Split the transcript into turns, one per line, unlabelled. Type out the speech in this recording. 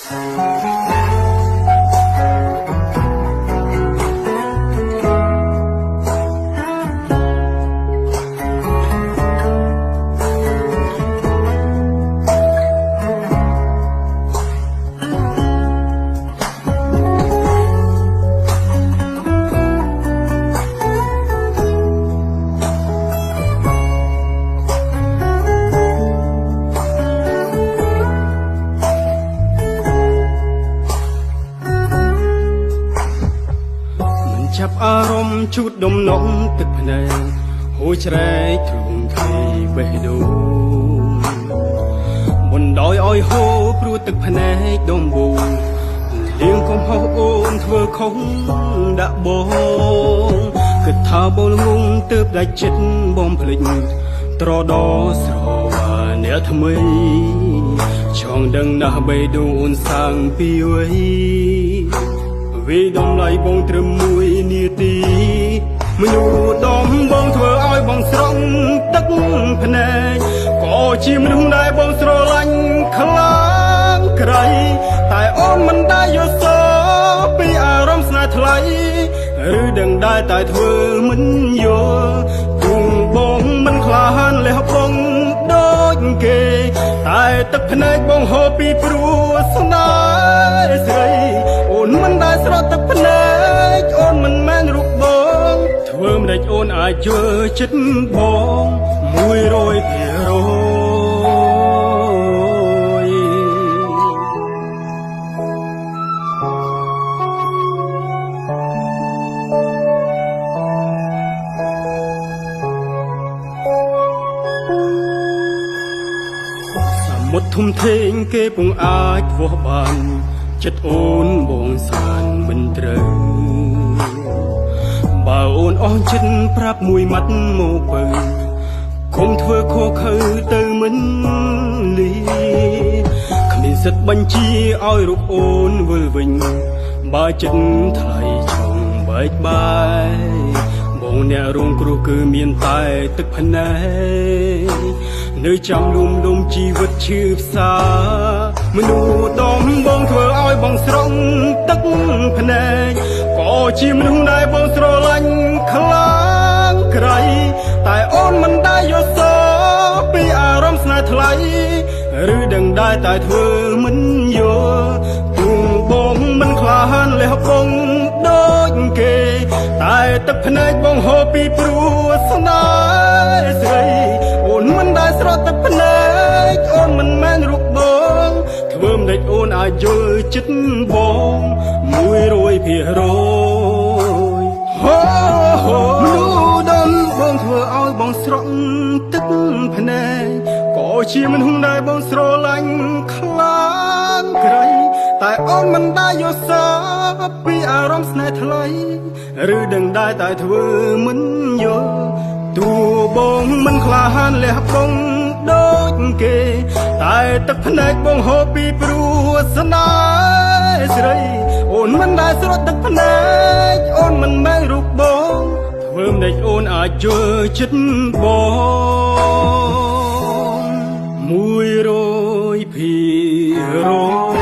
ចាប់អារម្មណ៍ជូតដុំនំទឹកភ្នែកហូរច្រែកទ្រូងថៃបេះដូងមុនដោយឲ្យហូរព្រោះទឹកភ្នែកដុំបូងលៀងកុំហោះអូនធ្វើខុសដាក់បងគិតថាបូលងងទើបដាច់ចិត្តបំភ្លេចត្រដោស្រវាអ្នកថ្មីចង់ដឹងណាស់បេះដូងអូនសាងពីវ័យវាដំឡៃបងត្រឹម1នាទីមនុស្សដំបងធ្វើឲ្យបងស្រង់ទឹកភ្នែកក៏ជាមនុស្សដែលបងស្រឡាញ់ខ្លាំងក្រៃតែអូនមិនដែលយល់សោះពីអារម្មណ៍ស្នេហ៍ថ្លៃឬដឹងដែរតែធ្វើមិនយល់ទូងបងមិនក្លាហានលះបង់ដូចគេតែទឹកភ្នែកបងហូរពីព្រោះស្នេហ៍ស្រីអូនមិនដែលស្រត់ទឹកភ្នែកអូនមិនមែនរូបបងធ្វើមិនដេចអូនអាចយល់ចិត្តបង100%មុតធំធេងគេពុំអាចវាស់បានចិត្តអូនបងសានមិនត្រូវបើអូនអស់ចិត្តប្រាប់មួយម៉ាត់មកបើកុំធ្វើខុសខើទៅមិនលីគ្មានសិទ្ធបញ្ជាឲ្យរូបអូនវិលវិញបើចិត្តថ្លៃចង់បែកបាយបងអ្នករងគ្រោះគឺមានតែទឹកភ្នែកនៅចាំលុំដុំជីវិតឈឺផ្សាមនុស្សដំបងធ្វើឲ្យបងស្រង់ទឹកភ្នែកក៏ជាមនុស្សដែលបងស្រឡាញ់ខ្លាំងក្រៃតែអូនមិនដែលយល់សោះពីអារម្មណ៍ស្នេហ៍ថ្លៃឬដឹងដែរតែធ្វើមិនយល់ទូងបងមិនក្លាហានលះបង់ដូចគេតែទឹកភ្នែកបងហូរពីព្រោះស្នេហ៍ស្រីអូនមិនដែលស្រត់ទឹកភ្នែកអូនមិនមែនរូបបងធ្វើមិនដេចអូនអាចយល់ចិត្តបង100%មនុស្សដំបងធ្វើឲ្យបងស្រក់ទឹកភ្នែកក៏ជាមនុស្សដែលបងស្រឡាញ់ខ្លាំងក្រៃតែអូនមិនដែលយល់សោះពីអារម្មណ៍ស្នេហ៍ថ្លៃឬដឹងដែរតែធ្វើមិនយល់ទូបងមិនក្លាហានលះបង់ដូចគេតែទឹកភ្នែកបងហូរពីព្រោះស្នេហ៍ស្រីអូនមិនដែលស្រត់ទឹកភ្នែកអូនមិនមែនរូបបងធ្វើមិនដេចអូនអាចយល់ចិត្តបង100%។